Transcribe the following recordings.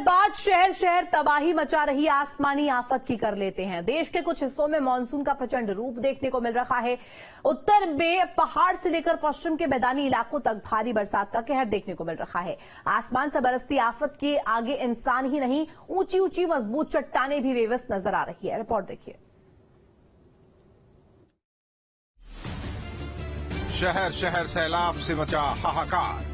बाद शहर शहर तबाही मचा रही आसमानी आफत की कर लेते हैं। देश के कुछ हिस्सों में मानसून का प्रचंड रूप देखने को मिल रहा है। उत्तर में पहाड़ से लेकर पश्चिम के मैदानी इलाकों तक भारी बरसात का कहर देखने को मिल रहा है। आसमान से बरसती आफत के आगे इंसान ही नहीं, ऊंची ऊंची मजबूत चट्टानें भी बेबस नजर आ रही है। रिपोर्ट देखिए। शहर शहर सैलाब से मचा हाहाकार।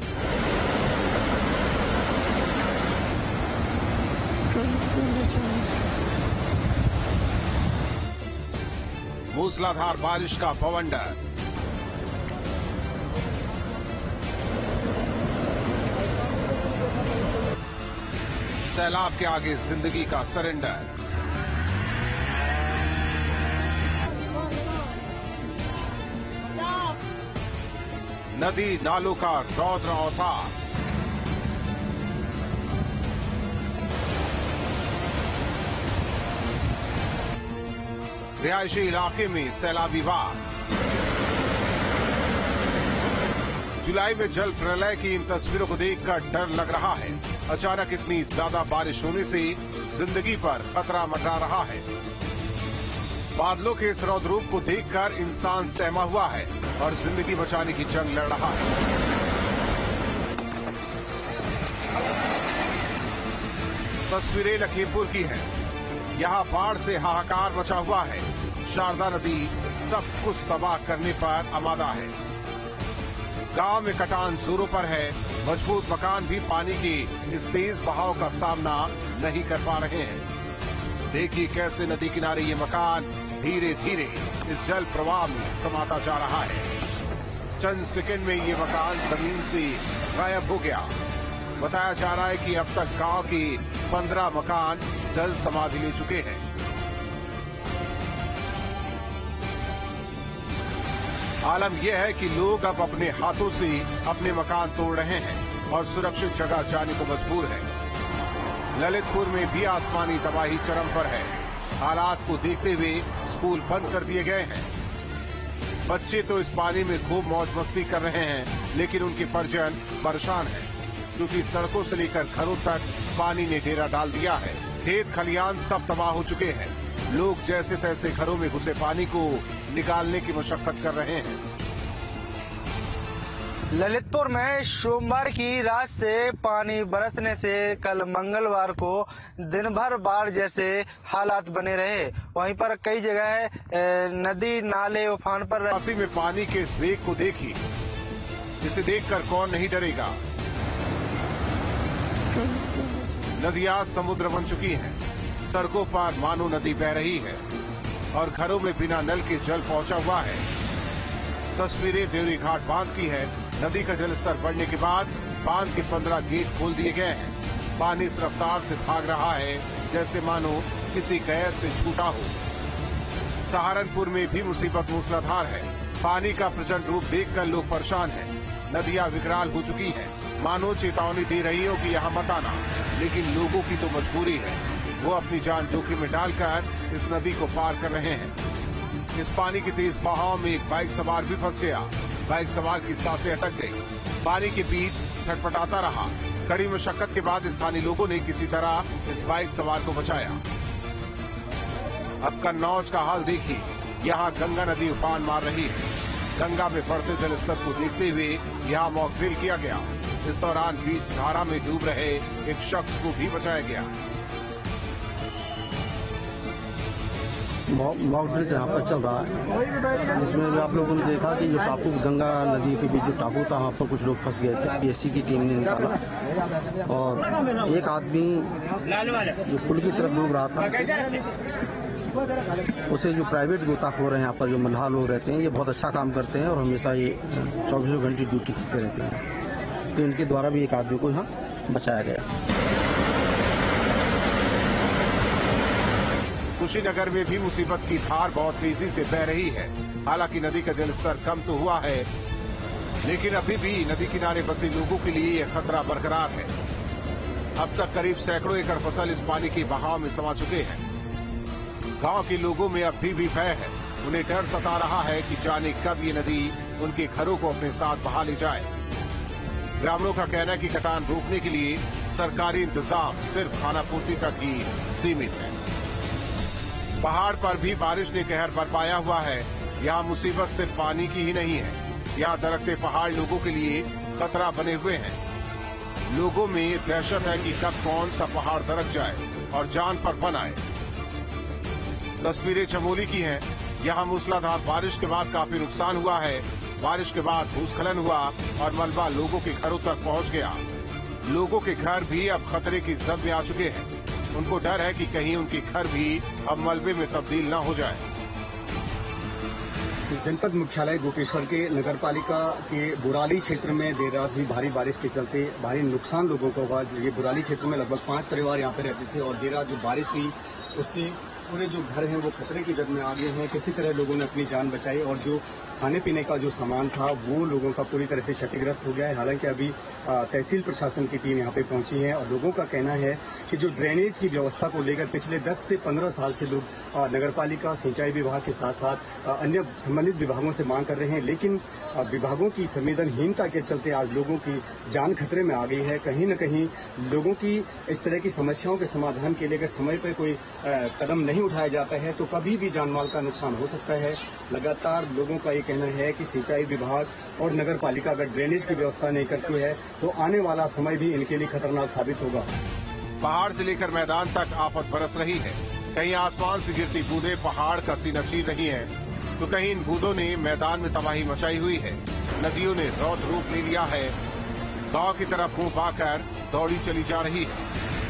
मूसलाधार बारिश का बवंडर। सैलाब के आगे जिंदगी का सरेंडर। नदी नालों का रौद्र अवतार। रिहायशी इलाके में सैलाबी बाढ़। जुलाई में जल प्रलय की इन तस्वीरों को देखकर डर लग रहा है। अचानक इतनी ज्यादा बारिश होने से जिंदगी पर खतरा मंडरा रहा है। बादलों के इस रौद्र रूप को देखकर इंसान सहमा हुआ है और जिंदगी बचाने की जंग लड़ रहा है। तस्वीरें लखीमपुर की हैं। यहाँ बाढ़ से हाहाकार मचा हुआ है। शारदा नदी सब कुछ तबाह करने पर आमादा है। गांव में कटान जोरों पर है। मजबूत मकान भी पानी के इस तेज बहाव का सामना नहीं कर पा रहे हैं। देखिए कैसे नदी किनारे ये मकान धीरे धीरे इस जल प्रवाह में समाता जा रहा है। चंद सेकंड में ये मकान जमीन से गायब हो गया। बताया जा रहा है कि अब तक गांव के 15 मकान जल समाधि ले चुके हैं। आलम यह है कि लोग अब अपने हाथों से अपने मकान तोड़ रहे हैं और सुरक्षित जगह जाने को मजबूर है। ललितपुर में भी आसमानी तबाही चरम पर है। हालात को देखते हुए स्कूल बंद कर दिए गए हैं। बच्चे तो इस पानी में खूब मौज मस्ती कर रहे हैं, लेकिन उनके परिजन परेशान हैं, क्योंकि सड़कों से लेकर घरों तक पानी ने डेरा डाल दिया है। खेत खलियान सब तबाह हो चुके हैं। लोग जैसे तैसे घरों में घुसे पानी को निकालने की मशक्कत कर रहे हैं। ललितपुर में सोमवार की रात से पानी बरसने से कल मंगलवार को दिन भर बाढ़ जैसे हालात बने रहे। वहीं पर कई जगह नदी नाले उफान पर। काशी में पानी के इस वेग को देखिए। इसे देखकर कौन नहीं डरेगा। नदियां समुद्र बन चुकी हैं। सड़कों पर मानो नदी बह रही है और घरों में बिना नल के जल पहुंचा हुआ है। तस्वीरें देवरी घाट बांध की है। नदी का जलस्तर बढ़ने के बाद बांध के 15 गेट खोल दिए गए हैं। पानी इस रफ्तार से भाग रहा है जैसे मानो किसी गैर से छूटा हो। सहारनपुर में भी मुसीबत मूसलाधार है। पानी का प्रचंड रूप देखकर लोग परेशान हैं। नदियां विकराल हो चुकी हैं। मानो चेतावनी दे रही हो कि यहाँ मत आना, लेकिन लोगों की तो मजबूरी है। वो अपनी जान जोखिम में डालकर इस नदी को पार कर रहे हैं। इस पानी के तेज बहाव में एक बाइक सवार भी फंस गया। बाइक सवार की सांसें अटक गई। पानी के बीच छटपटाता रहा। कड़ी मशक्कत के बाद स्थानीय लोगों ने किसी तरह इस बाइक सवार को बचाया। अब कन्नौज का हाल देखिए। यहाँ गंगा नदी उफान मार रही है। गंगा में बढ़ते जलस्तर को देखते हुए यहाँ मॉकड्रिल किया गया। इस दौरान बीच धारा में डूब रहे एक शख्स को भी बचाया गया। मॉकड्रिल यहाँ पर चल रहा है, जिसमें भी आप लोगों ने देखा कि जो टापू गंगा नदी के बीच जो टापू था, वहाँ पर कुछ लोग फंस गए थे। पीएससी की टीम ने निकाला और एक आदमी जो पुल की तरफ डूब रहा था, उसे जो प्राइवेट गोताखोर हैं यहाँ पर जो मल्लाह लोग रहते हैं, ये बहुत अच्छा काम करते हैं और हमेशा ये 24 घंटे ड्यूटी करते रहते हैं। तो इनके द्वारा भी एक आदमी को यहाँ बचाया गया। कुशीनगर में भी मुसीबत की धार बहुत तेजी से बह रही है। हालांकि नदी का जलस्तर कम तो हुआ है, लेकिन अभी भी नदी किनारे बसे लोगों के लिए यह खतरा बरकरार है। अब तक करीब सैकड़ों एकड़ फसल इस पानी के बहाव में समा चुके हैं। गांव के लोगों में अब भी भय है। उन्हें डर सता रहा है कि जाने कब ये नदी उनके घरों को अपने साथ बहा ले जाए। ग्रामीणों का कहना है कि कटान रोकने के लिए सरकारी इंतजाम सिर्फ खानापूर्ति तक ही सीमित है। पहाड़ पर भी बारिश ने कहर बरपाया हुआ है। यहाँ मुसीबत सिर्फ पानी की ही नहीं है, यहाँ दरकते पहाड़ लोगों के लिए खतरा बने हुए हैं। लोगों में दहशत है कि कब कौन सा पहाड़ दरक जाए और जान पर बन आए। तस्वीरें चमोली की हैं। यहाँ मूसलाधार बारिश के बाद काफी नुकसान हुआ है। बारिश के बाद भूस्खलन हुआ और मलबा लोगों के घरों तक पहुंच गया। लोगों के घर भी अब खतरे की जद में आ चुके हैं। उनको डर है कि कहीं उनके घर भी अब मलबे में तब्दील न हो जाए। जनपद मुख्यालय गोपेश्वर के नगरपालिका के बुराली क्षेत्र में देर रात हुई भारी बारिश के चलते भारी नुकसान लोगों को हुआ। ये बुराली क्षेत्र में लगभग 5 परिवार यहाँ पे रहते थे और देर रात जो बारिश हुई उससे पूरे जो घर हैं वो खतरे की जद में आ गए हैं। किसी तरह लोगों ने अपनी जान बचाई और जो खाने पीने का जो सामान था वो लोगों का पूरी तरह से क्षतिग्रस्त हो गया है। हालांकि अभी तहसील प्रशासन की टीम यहाँ पे पहुंची है और लोगों का कहना है कि जो ड्रेनेज की व्यवस्था को लेकर पिछले 10 से 15 साल से लोग नगरपालिका सिंचाई विभाग के साथ साथ अन्य संबंधित विभागों से मांग कर रहे हैं, लेकिन विभागों की संवेदनहीनता के चलते आज लोगों की जान खतरे में आ गई है। कहीं न कहीं लोगों की इस तरह की समस्याओं के समाधान के लिए अगर समय पर कोई कदम नहीं उठाया जाता है तो कभी भी जानमाल का नुकसान हो सकता है। लगातार लोगों का ये कहना है कि सिंचाई विभाग और नगरपालिका अगर ड्रेनेज की व्यवस्था नहीं करती है तो आने वाला समय भी इनके लिए खतरनाक साबित होगा। पहाड़ से लेकर मैदान तक आफत बरस रही है। कहीं आसमान से गिरती बूंदें पहाड़ का सीना चीर रही हैं, तो कहीं इन बूंदों ने मैदान में तबाही मचाई हुई है। नदियों ने रौद्र रूप ले लिया है। गांव की तरफ मुंह पाकर दौड़ी चली जा रही है,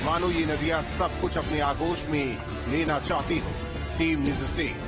मानो ये नदियां सब कुछ अपने आगोश में लेना चाहती हो। Team news state.